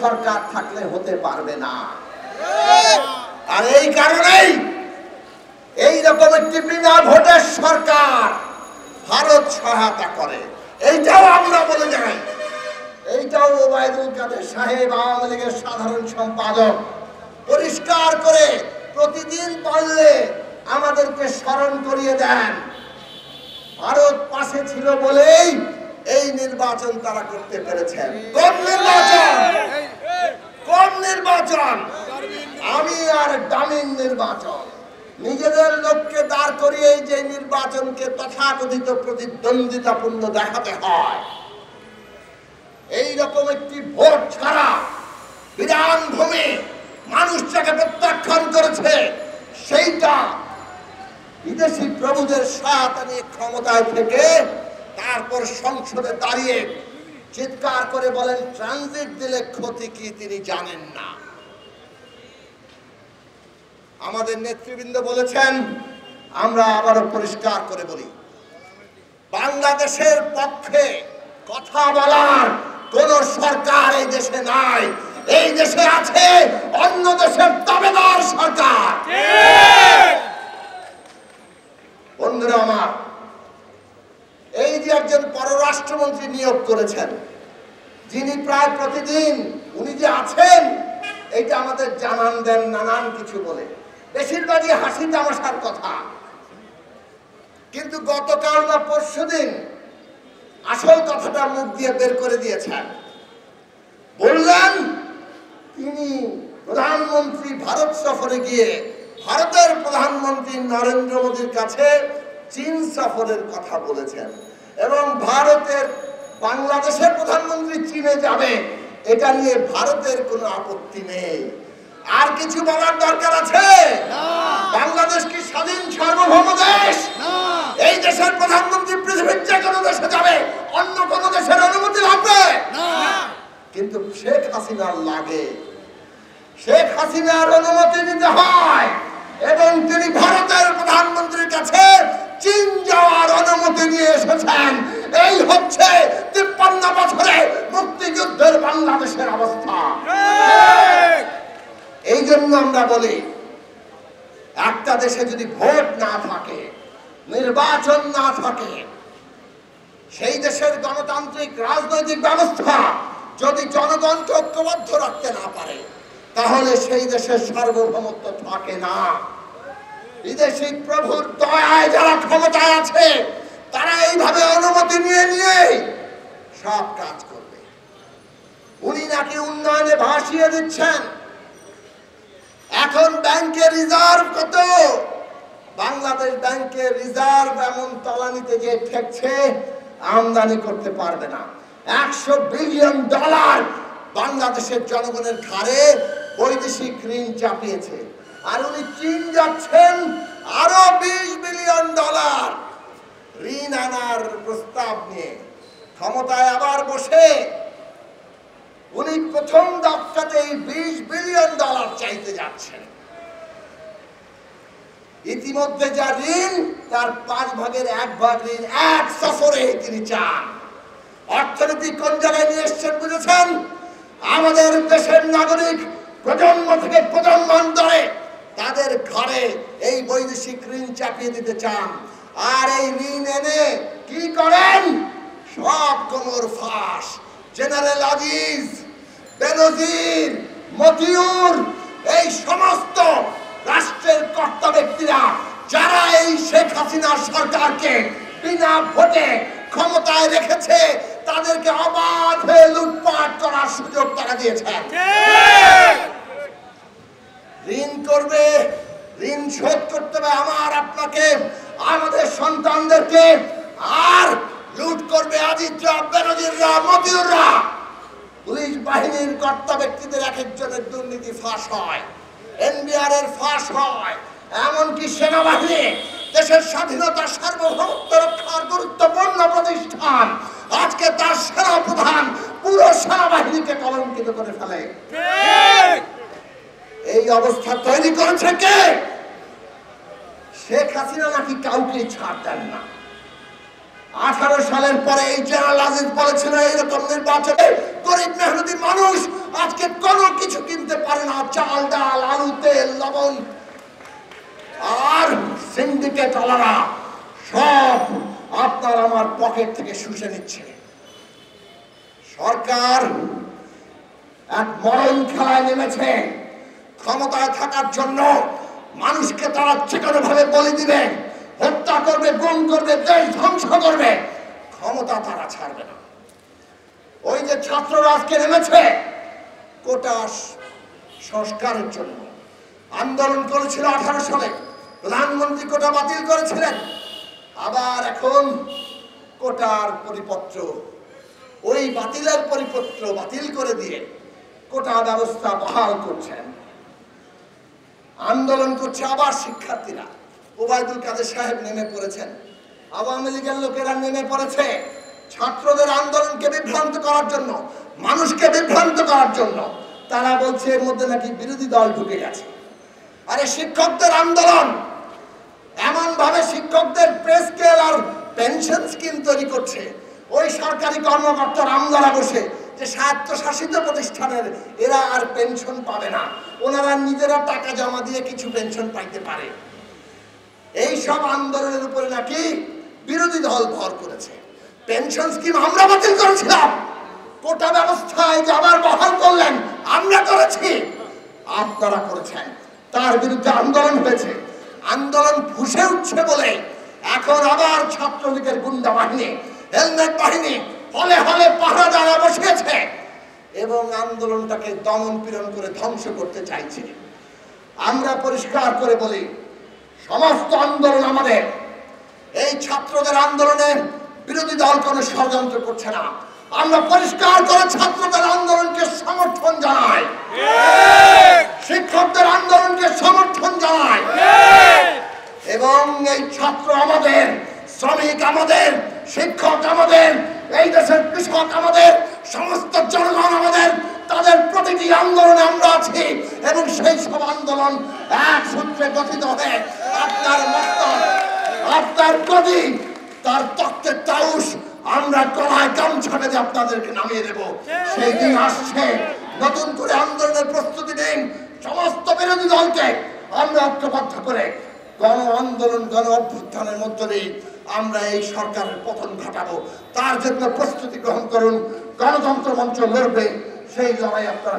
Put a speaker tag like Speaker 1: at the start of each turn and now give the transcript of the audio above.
Speaker 1: সরকার থাকলে হতে পারবে না। আর এই কারণেই এই রকম একটি বিনা ভোটের সরকার ভারত সহায়তা করে, এইটাও আমরা বলে যাই। এইটাও ওবায়দুল কাদের সাহেব আওয়ামী লীগের সাধারণ সম্পাদক পরিষ্কার করে প্রতিদিন পারলে আমাদেরকে স্মরণ করিয়ে দেন। ভারত পাশে ছিল বলেই এই নির্বাচন তারা করতে পেরেছেন। কোন নির্বাচন? কোন নির্বাচন? আমি আর ডামিং নির্বাচন। নিজেদের লোককে দাঁড় করিয়ে যে নির্বাচনকে তথাকথিত প্রতিদ্বন্দ্বিতাপূর্ণ দেখাতে হয়, এই রকম একটি ভোট ছাড়া বিধান ভূমি মানুষ যাকে প্রত্যাখ্যান করেছে, সেইটা বিদেশি প্রভুদের সহায়তা নিয়ে ক্ষমতায় থেকে তারপর সংসদে দাঁড়িয়ে চিৎকার করে বলেন ট্রানজিট দিলে ক্ষতি কি তিনি জানেন না। আমাদের নেতৃবৃন্দ বলেছেন, আমরা আবারও পরিষ্কার করে বলি, বাংলাদেশের পক্ষে কথা বলার কোন সরকার এই দেশে নাই। এই দেশে আছে অন্য দেশের দাবেদার সরকার। বন্ধুরা আমার, এই যে একজন পররাষ্ট্রমন্ত্রী নিয়োগ করেছেন, যিনি প্রায় প্রতিদিন উনি যে আছেন এইটা আমাদের জানান দেন নানান কিছু বলে, বেশিরভাগই হাসি তামাশার কথা। কিন্তু গতকাল না পরশুদিন আসল কথাটা মুখ দিয়ে বের করে দিয়েছেন। বললেন তিনি প্রধানমন্ত্রী ভারত সফরে গিয়ে ভারতের প্রধানমন্ত্রী নরেন্দ্র মোদীর কাছে চীন সফরের কথা বলেছেন এবং ভারতের বাংলাদেশের প্রধানমন্ত্রী চীনে যাবে এটা নিয়ে ভারতের কোনো আপত্তি নেই। আর কিছু বলার দরকার আছে? বাংলাদেশ কি স্বাধীন সার্বভৌম দেশ? এই দেশের প্রধানমন্ত্রী পৃথিবীর যে কোনো দেশে যাবে, অন্য কোনো দেশের অনুমতি লাগবে? কিন্তু শেখ হাসিনার লাগে। শেখ হাসিনার অনুমতি নিতে হয় এবং তিনি ভারতের প্রধানমন্ত্রীর কাছে চীন যাওয়ার অনুমতি নিয়ে এসেছেন। এই হচ্ছে 53 বছরে মুক্তিযুদ্ধের বাংলাদেশের অবস্থা। এই জন্য আমরা বলি, একটা দেশে যদি ভোট না থাকে, নির্বাচন না থাকে, সেই দেশের গণতান্ত্রিক রাজনৈতিক ব্যবস্থা যদি জনগণকে ঐক্যবদ্ধ রাখতে না পারে, তাহলে সেই দেশের সার্বভৌমত্ব থাকে না। বিদেশি প্রভুর দয়ায় যারা ক্ষমতায় আছে, তারা এইভাবে অনুমতি নিয়ে নিয়ে সব কাজ করবে। উনি নাকি উন্নয়নে ভাসিয়ে দিচ্ছেন। এখন ব্যাংকের রিজার্ভ কত? বাংলাদেশ ব্যাংকের রিজার্ভ এমন তলানিতে যে ঠেকছে, আমদানি করতে পারবে না। $100 বিলিয়ন বাংলাদেশের জনগণের ঘাড়ে বৈদেশিক ঋণ চাপিয়েছে। আর উনি চীন যাচ্ছেন আরো $20 বিলিয়ন ঋণ আনার প্রস্তাব নিয়ে। ক্ষমতায় আবার বসে উনি প্রথম দফাতে $20 বিলিয়ন চাইতে যাচ্ছেন। ইতিমধ্যে যা ঋণ, তার 5 ভাগের 1 ভাগ ঋণ এক সফরে তিনি চান। অর্থনীতি কোন জায়গায় নিয়ে এসছেন বুঝেছেন? আমাদের দেশের নাগরিক প্রজন্ম থেকে প্রজন্মান্তরে তাদের ঘরে এই বৈদেশিক ঋণ চাপিয়ে দিতে চান। আর এই ঋণ এনে কি করেন? সব কোমর ফাঁস। জেনারেল আজিজ, বেনজির, মতিউর, এই সমস্ত রাষ্ট্রের কর্তা ব্যক্তিরা যারা এই শেখ হাসিনা সরকারকে বিনা ভোটে ক্ষমতায় রেখেছে, তাদেরকে অবাধে লুটপাট করার সুযোগ তারা দিয়েছেন। ঋণ করবে, ঋণ শোধ করতে হবে আমার আপনাকে, আমাদের সন্তানদেরকে, আর লুট করবে আজিজরা, বেনজিররা, মতিউররা। পুলিশ বাহিনীর কর্তা ব্যক্তিদের এক একজনের দুর্নীতি ফাঁস হয়, এনবিআর এর ফাঁস হয়, এমনকি সেনাবাহিনী, দেশের স্বাধীনতা সার্বভৌমত্ব রক্ষার গুরুত্বপূর্ণ প্রতিষ্ঠান, আজকে তার সেনা প্রধান পুরো সেনাবাহিনীকে কলঙ্কিত করে ফেলে। এই অবস্থা তৈরি করেছে কে? শেখ হাসিনা নাকি কাউকে ছাড় দেন না। 18 সালের পরে এই জেনারেল আজিজ বলেছিল এইরকম নির্বাচনে গরিব মেহনতি মানুষ আজকে চাল ডাল আলু তেল লবণ আর সিন্ডিকেট আলারা সব আপনার আমার পকেট থেকে শুষে নিচ্ছে। সরকার এক মরণ খেলায় নেমেছে। ক্ষমতায় থাকার জন্য মানুষকে তারা যেকোনো ভাবে বলি দিবে, হত্যা করবে, গুম করবে, দেশ ধ্বংস করবে, ক্ষমতা তারা ছাড়বে না। ওই যে ছাত্ররা আজকে নেমেছে কোটা সংস্কারের জন্য আন্দোলন করেছিল 18 সালে, প্রধানমন্ত্রী কোটা বাতিল করেছিলেন। আবার এখন কোটার পরিপত্র, ওই বাতিলের পরিপত্র বাতিল করে দিয়ে কোটা ব্যবস্থা বহাল করছেন। আন্দোলন করছে আবার শিক্ষার্থীরা। ওবায়দুল কাদের সাহেব নেমে পড়েছেন, আওয়ামী লীগের লোকেরা নেমে পড়েছে ছাত্রদের আন্দোলনকে বিভ্রান্ত করার জন্য, মানুষকে বিভ্রান্ত করার জন্য। তারা বলছে এর মধ্যে নাকি বিরোধী দল ঢুকে গেছে। আরে শিক্ষকদের আন্দোলন এমন ভাবে শিক্ষকদের পে স্কেল আর পেনশন স্কিম তৈরি করছে, ওই সরকারি কর্মকর্তার আমলারা বসে যে স্বায়ত্তশাসিত প্রতিষ্ঠানের এরা আর পেনশন পাবে না, ওনারা নিজেরা টাকা জমা দিয়ে কিছু পেনশন পাইতে পারে। এই সব আন্দোলনের উপরে নাকি বিরোধী দল ভর করেছে। পেনশন স্কিম আমরা বাতিল করেছিলাম, কোটা ব্যবস্থায় যে আবার বহাল করলেন আমরা করেছি, আপনারা করেছেন। তার বিরুদ্ধে আন্দোলন হয়েছে, আন্দোলন ফুসে উঠছে বলে এখন আবার ছাত্রলীগের গুন্ডা বাহিনী, হেলমেট বাহিনী হলে হলে পাহারাদারা বসিয়েছে এবং আন্দোলনটাকে দমন পীড়ন করে ধ্বংস করতে চাইছে। আমরা পরিষ্কার করে বলি, সমস্ত আন্দোলন আমাদের। এই ছাত্রদের আন্দোলনে বিরোধী দল কোনো ষড়যন্ত্র করছে না। আমরা পরিষ্কার করে ছাত্রদের আন্দোলনকে সমর্থন জানাই, শিক্ষকদের আন্দোলনকে সমর্থন জানাই এবং এই ছাত্র আমাদের, শ্রমিক আমাদের, শিক্ষক আমাদের, এই দেশের কৃষক আমাদের, সমস্ত জনগণ আমাদের। তাদের প্রতিটি আন্দোলনে আমরা আছি এবং সেই সব আন্দোলন এক সূত্রে গঠিত হয়ে আপনার মস্তক, আপনার গদি, তার তত্ত্বের তাউস আমরা গলায় গামছা বেঁধে আপনাদেরকে নামিয়ে দেব। সেই দিন আসছে। নতুন করে আন্দোলনের প্রস্তুতি নিন। সমস্ত বিরোধী দলকে আমরা ঐক্যবদ্ধ করে গণ আন্দোলন, গণ অভ্যুত্থানের মধ্য দিয়ে আমরা এই সরকারের পতন ঘটাবো। তার জন্য প্রস্তুতি গ্রহণ করুন। গণতন্ত্র মঞ্চ লড়বে, সেই লড়াই আপনারা